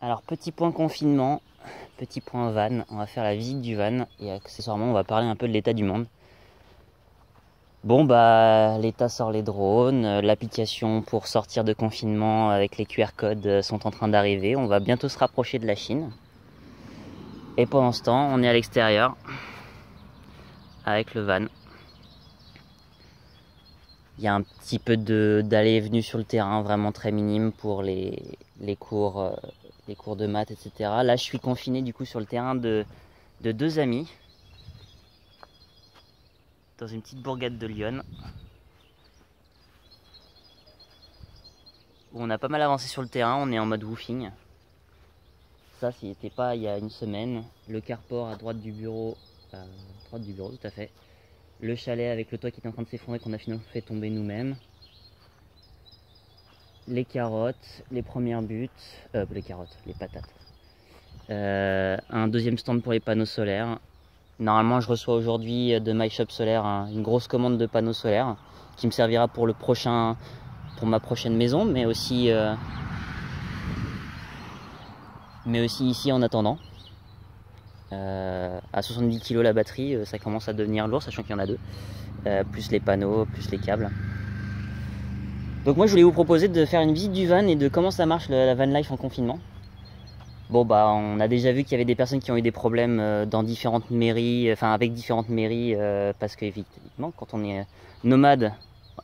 Alors petit point confinement, petit point van, on va faire la visite du van et accessoirement on va parler un peu de l'état du monde. Bon bah l'État sort les drones, l'application pour sortir de confinement avec les QR codes sont en train d'arriver, on va bientôt se rapprocher de la Chine. Et pendant ce temps on est à l'extérieur avec le van. Il y a un petit peu d'allée et venue sur le terrain, vraiment très minime pour les cours de maths, etc. Là je suis confiné du coup sur le terrain de deux amis dans une petite bourgade de Lyon où on a pas mal avancé sur le terrain, on est en mode woofing. Ça s'y était pas il y a une semaine. Le carport à droite du bureau, tout à fait. Le chalet avec le toit qui est en train de s'effondrer qu'on a finalement fait tomber nous-mêmes. Les carottes, les premières buttes, les patates. Un deuxième stand pour les panneaux solaires. Normalement, je reçois aujourd'hui de MyShop Solaire une grosse commande de panneaux solaires qui me servira pour ma prochaine maison, mais aussi ici en attendant. À 70 kg la batterie, ça commence à devenir lourd, sachant qu'il y en a deux, plus les panneaux, plus les câbles. Donc moi, je voulais vous proposer de faire une visite du van et de comment ça marche la van life en confinement. Bon bah on a déjà vu qu'il y avait des personnes qui ont eu des problèmes dans différentes mairies, avec différentes mairies, parce qu'effectivement quand on est nomade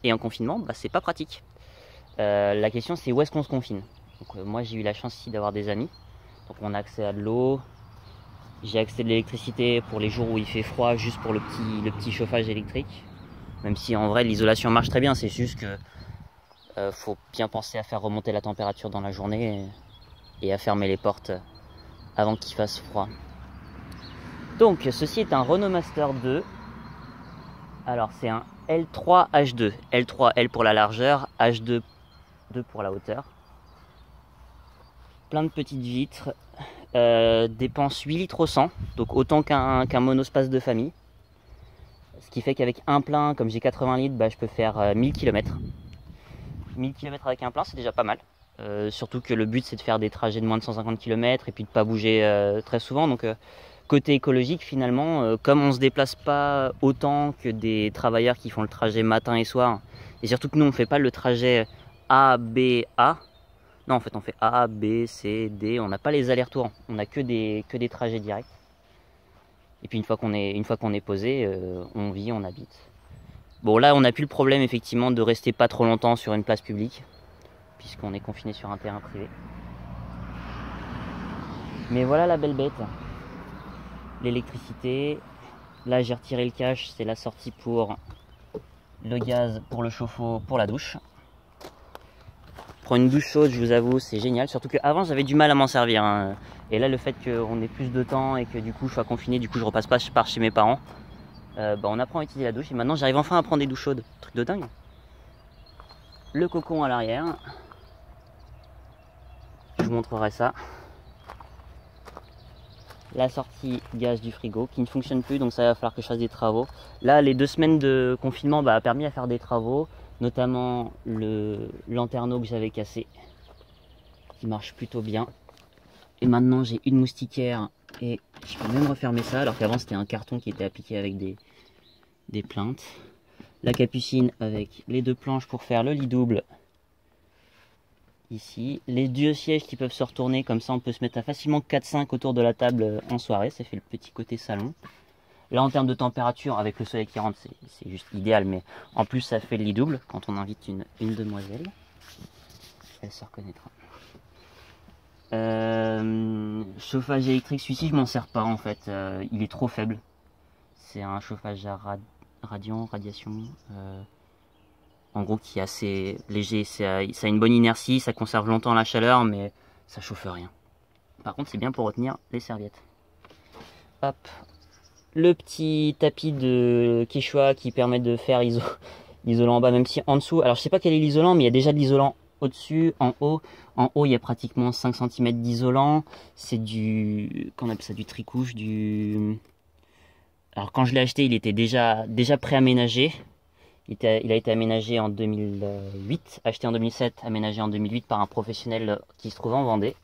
et en confinement, bah c'est pas pratique. La question c'est où est-ce qu'on se confine. Donc moi j'ai eu la chance ici d'avoir des amis, donc on a accès à de l'eau, j'ai accès à de l'électricité pour les jours où il fait froid, juste pour le petit chauffage électrique. Même si en vrai l'isolation marche très bien, c'est juste que faut bien penser à faire remonter la température dans la journée et à fermer les portes avant qu'il fasse froid. Donc ceci est un Renault Master 2. Alors c'est un L3H2. L3 L pour la largeur, H2 pour la hauteur. Plein de petites vitres. Dépense 8 litres au 100, donc autant qu'un monospace de famille. Ce qui fait qu'avec un plein, comme j'ai 80 litres, bah, je peux faire 1000 km. 1000 km avec un plein, c'est déjà pas mal. Surtout que le but c'est de faire des trajets de moins de 150 km et puis de pas bouger très souvent. Donc côté écologique finalement, comme on se déplace pas autant que des travailleurs qui font le trajet matin et soir, et surtout que nous on fait pas le trajet A, B, A. Non en fait on fait A, B, C, D, on n'a pas les allers-retours, on n'a que des trajets directs. Et puis une fois qu'on est posé, on vit, on habite. Bon là on n'a plus le problème effectivement de rester pas trop longtemps sur une place publique, puisqu'on est confiné sur un terrain privé. Mais voilà la belle bête. L'électricité. Là j'ai retiré le cache, c'est la sortie pour le gaz, pour le chauffe-eau, pour la douche. Prendre une douche chaude, je vous avoue, c'est génial. Surtout qu'avant j'avais du mal à m'en servir. Hein. Et là le fait qu'on ait plus de temps et que du coup je sois confiné, du coup je repasse pas par chez mes parents, on apprend à utiliser la douche. Et maintenant j'arrive enfin à prendre des douches chaudes. Truc de dingue. Le cocon à l'arrière. Je vous montrerai ça. La sortie gaz du frigo qui ne fonctionne plus, donc ça va falloir que je fasse des travaux. Là les 2 semaines de confinement a permis à faire des travaux, notamment le lanterneau que j'avais cassé qui marche plutôt bien. Et maintenant j'ai une moustiquaire et je peux même refermer ça, alors qu'avant c'était un carton qui était appliqué avec des plaintes. La capucine avec les 2 planches pour faire le lit double ici, les 2 sièges qui peuvent se retourner, comme ça on peut se mettre à facilement 4-5 autour de la table en soirée, ça fait le petit côté salon. Là en termes de température, avec le soleil qui rentre, c'est juste idéal, mais en plus ça fait le lit double quand on invite une demoiselle. Elle se reconnaîtra. Chauffage électrique, celui-ci je m'en sers pas en fait, il est trop faible. C'est un chauffage à radiation. En gros qui est assez léger, ça a une bonne inertie, ça conserve longtemps la chaleur, mais ça chauffe rien. Par contre c'est bien pour retenir les serviettes. Hop, le petit tapis de Quechua qui permet de faire l'isolant en bas, même si en dessous, alors je sais pas quel est l'isolant, mais il y a déjà de l'isolant au-dessus, en haut il y a pratiquement 5 cm d'isolant, c'est qu'on appelle ça du tricouche, alors quand je l'ai acheté il était déjà préaménagé. Il a été aménagé en 2008, acheté en 2007, aménagé en 2008 par un professionnel qui se trouve en Vendée.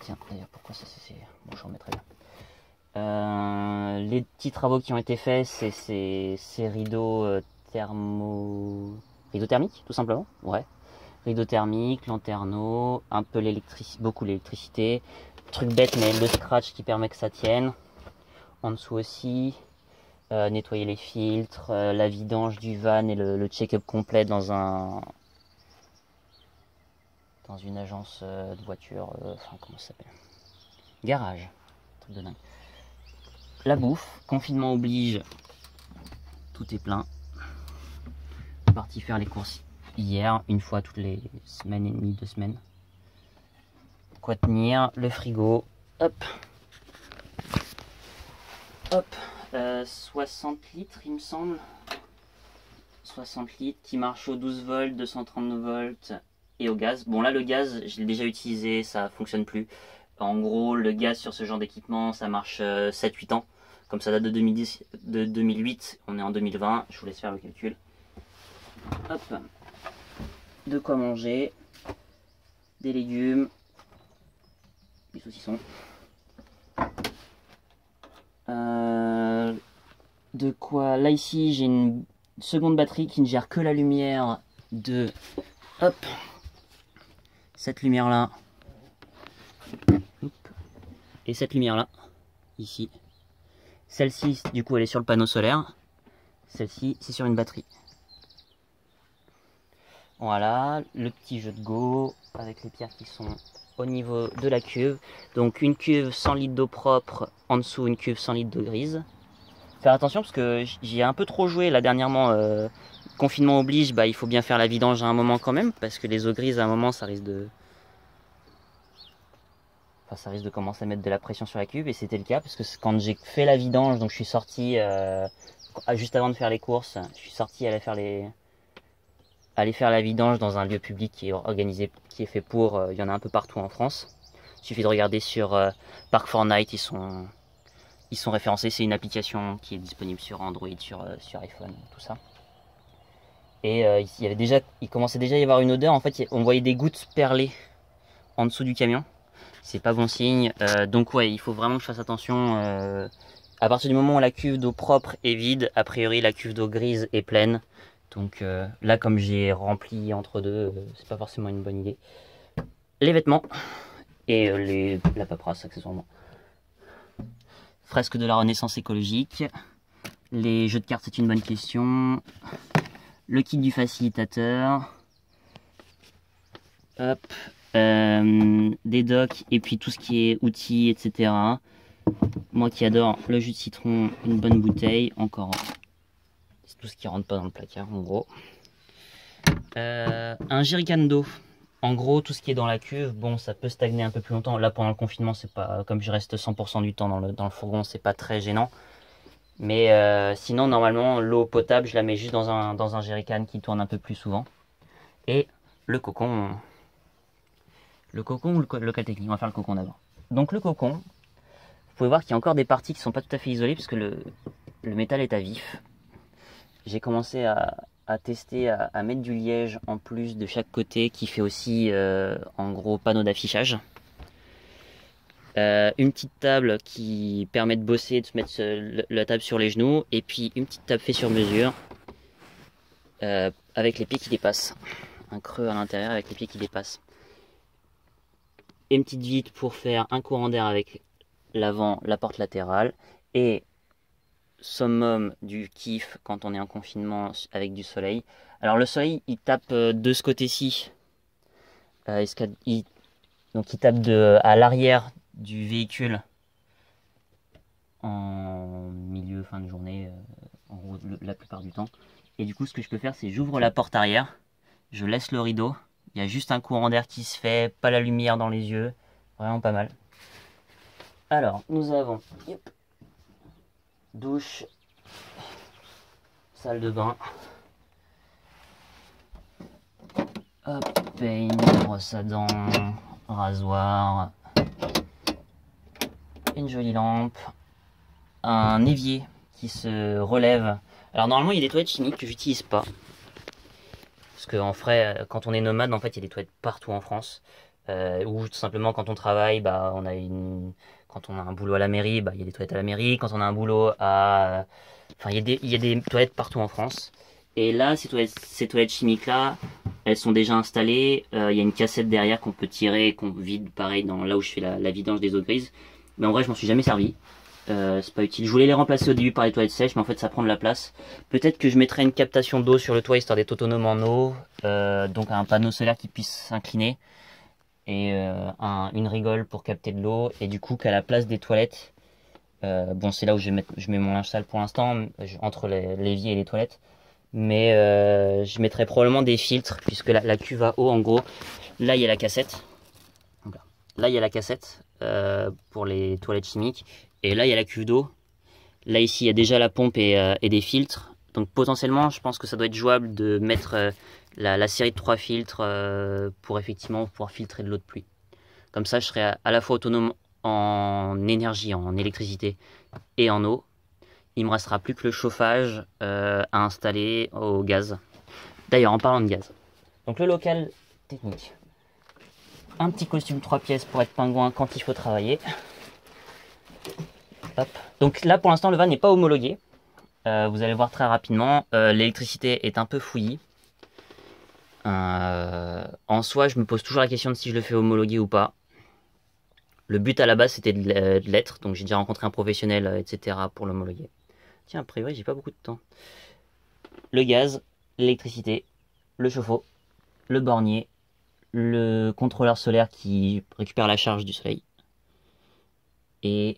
Tiens, d'ailleurs, pourquoi ça c'est... Bon, je remettrai là. Les petits travaux qui ont été faits, c'est ces rideaux rideaux thermiques, tout simplement. Ouais. Rideaux thermiques, lanterneaux, un peu beaucoup l'électricité. Truc bête, mais le scratch qui permet que ça tienne. En dessous aussi. Nettoyer les filtres, la vidange du van et le check-up complet dans une agence de voiture, enfin comment ça s'appelle, garage, truc de dingue. La bouffe, confinement oblige, tout est plein. Parti faire les courses hier, une fois toutes les semaines et demie, 2 semaines. Quoi tenir, le frigo, hop, hop. 60 litres il me semble, 60 litres qui marche au 12 volts, 230 volts et au gaz. Bon là le gaz je l'ai déjà utilisé, ça fonctionne plus. En gros le gaz sur ce genre d'équipement ça marche 7-8 ans, comme ça date de 2008, on est en 2020, je vous laisse faire le calcul. Hop, de quoi manger, des légumes, des saucissons. De quoi, là ici j'ai une seconde batterie qui ne gère que la lumière de, hop, cette lumière là, et cette lumière là, ici. Celle-ci du coup elle est sur le panneau solaire, celle-ci c'est sur une batterie. Voilà, le petit jeu de go avec les pierres qui sont au niveau de la cuve. Donc une cuve 100 litres d'eau propre, en dessous une cuve 100 litres d'eau grise. Faire attention parce que j'y ai un peu trop joué là dernièrement. Confinement oblige, bah, il faut bien faire la vidange à un moment quand même, parce que les eaux grises à un moment ça risque de... Enfin, ça risque de commencer à mettre de la pression sur la cuve, et c'était le cas parce que quand j'ai fait la vidange, donc je suis sorti juste avant de faire les courses, je suis sorti aller faire la vidange dans un lieu public qui est organisé, qui est fait pour, il y en a un peu partout en France. Il suffit de regarder sur Park4Night, ils sont référencés, c'est une application qui est disponible sur Android, sur iPhone, tout ça. Et il commençait déjà à y avoir une odeur, en fait on voyait des gouttes perlées en dessous du camion. C'est pas bon signe, donc ouais, il faut vraiment que je fasse attention. À partir du moment où la cuve d'eau propre est vide, a priori la cuve d'eau grise est pleine. Donc là, comme j'ai rempli entre deux, c'est pas forcément une bonne idée. Les vêtements et la paperasse accessoirement. Fresque de la Renaissance écologique. Les jeux de cartes, c'est une bonne question. Le kit du facilitateur. Hop. Des docks et puis tout ce qui est outils, etc. Moi qui adore le jus de citron, une bonne bouteille. Encore, c'est tout ce qui rentre pas dans le placard en gros. Un jerrycan d'eau. En gros, tout ce qui est dans la cuve, bon, ça peut stagner un peu plus longtemps. Là, pendant le confinement, c'est pas, comme je reste 100% du temps dans le fourgon, c'est pas très gênant. Mais sinon, normalement, l'eau potable, je la mets juste dans un jerrycan qui tourne un peu plus souvent. Et le cocon. Le cocon ou le local technique? On va faire le cocon d'abord. Donc le cocon, vous pouvez voir qu'il y a encore des parties qui sont pas tout à fait isolées parce que le métal est à vif. J'ai commencé à tester à mettre du liège en plus de chaque côté qui fait aussi en gros panneau d'affichage. Une petite table qui permet de bosser, de se mettre la table sur les genoux, et puis une petite table faite sur mesure avec les pieds qui dépassent. Un creux à l'intérieur avec les pieds qui dépassent. Et une petite vitre pour faire un courant d'air avec l'avant, la porte latérale, et summum du kiff quand on est en confinement avec du soleil. Alors le soleil il tape de ce côté-ci, donc il tape à l'arrière du véhicule en milieu, fin de journée, en gros la plupart du temps. Et du coup ce que je peux faire c'est j'ouvre la porte arrière, je laisse le rideau, il y a juste un courant d'air qui se fait, pas la lumière dans les yeux, vraiment pas mal. Alors nous avons douche, salle de bain, hop, peigne, brosse à dents, rasoir, une jolie lampe, un évier qui se relève. Alors normalement il y a des toilettes chimiques que j'utilise pas, parce qu'en vrai quand on est nomade en fait il y a des toilettes partout en France. ou tout simplement quand on travaille, bah, quand on a un boulot à la mairie, bah, il y a des toilettes à la mairie. Quand on a un boulot à... Enfin, il y a des toilettes partout en France. Et là, ces toilettes chimiques-là, elles sont déjà installées. Il y a une cassette derrière qu'on peut tirer, qu'on vide, pareil, là où je fais la vidange des eaux grises. Mais en vrai, je m'en suis jamais servi. C'est pas utile. Je voulais les remplacer au début par les toilettes sèches, mais en fait, ça prend de la place. Peut-être que je mettrai une captation d'eau sur le toit, histoire d'être autonome en eau. Donc un panneau solaire qui puisse s'incliner. Et une rigole pour capter de l'eau. Et du coup, qu'à la place des toilettes, bon, c'est là où je mets mon linge sale pour l'instant, entre l'évier et les toilettes. Mais je mettrai probablement des filtres, puisque la cuve à eau, en gros, là il y a la cassette. Là il y a la cassette pour les toilettes chimiques. Et là il y a la cuve d'eau. Là ici il y a déjà la pompe et des filtres. Donc potentiellement je pense que ça doit être jouable de mettre la série de 3 filtres pour effectivement pouvoir filtrer de l'eau de pluie. Comme ça je serai à la fois autonome en énergie, en électricité et en eau. Il me restera plus que le chauffage à installer au gaz. D'ailleurs, en parlant de gaz. Donc le local technique. Un petit costume 3 pièces pour être pingouin quand il faut travailler. Hop. Donc là, pour l'instant, le van n'est pas homologué. Vous allez voir très rapidement. L'électricité est un peu fouillie. En soi, je me pose toujours la question de si je le fais homologuer ou pas. Le but à la base, c'était de l'être. Donc j'ai déjà rencontré un professionnel, etc. pour l'homologuer. Tiens, a priori, j'ai pas beaucoup de temps. Le gaz, l'électricité, le chauffe-eau, le bornier, le contrôleur solaire qui récupère la charge du soleil. Et